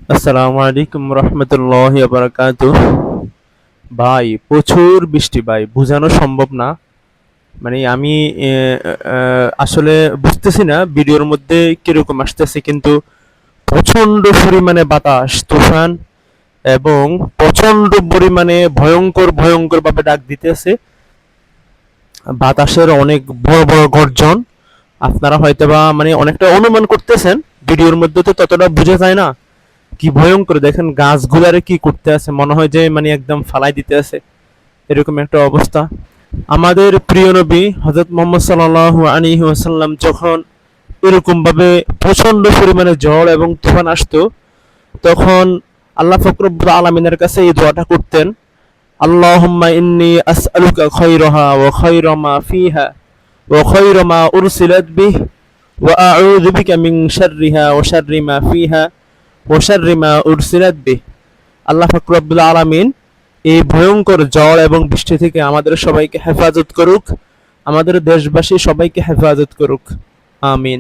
আসসালামু আলাইকুম রহমতুল্লাহি ওয়া বারাকাতুহ। ভাই প্রচুর বৃষ্টি ভাই, বোঝানো সম্ভব না। মানে আমি আসলে বুঝতেছি না ভিডিওর মধ্যে কিরকম আসতেছে, কিন্তু প্রচন্ড পরিমাণে বাতাস, তুফান এবং প্রচন্ড পরিমাণে ভয়ঙ্কর ভয়ঙ্কর ভাবে ডাক দিতেছে। বাতাসের অনেক বড় বড় গর্জন। আপনারা হয়তোবা মানে অনেকটা অনুমান করতেছেন, ভিডিওর মধ্যে তো ততটা বোঝা যায় না। কি ভয়ঙ্কর দেখেন, গাছগুলারে কি করতে আছে, মনে হয় যে মানে একদম ফালাই দিতে আছে, এরকম একটা অবস্থা। আমাদের প্রিয় নবী হযরত মুহাম্মদ সাল্লাল্লাহু আলাইহি ওয়াসাল্লাম যখন এরকম ভাবে প্রচন্ড পরিমাণে ঝড় এবং তুফান আসতো, তখন আল্লাহ পাক রব্বুল আলামিনের কাছে এই দোয়াটা করতেন, আল্লাহুম্মা ইন্নী আসআলুকা খায়রাহা ওয়া খায়রা মা ফিহা ওয়া খায়রা মা উরসিলাত বিহি ওয়া আউযু বিকা মিন শাররিহা ওয়া শাররি মা ফিহা ওয়া শাররি মা উরসিলাত বিহি। আল্লাহ পাক রব্বুল আলামিন এই ভয়ঙ্কর ঝড় এবং বৃষ্টি থেকে আমাদের সবাইকে হেফাজত করুক, আমাদের দেশবাসী সবাইকে হেফাজত করুক। আমিন।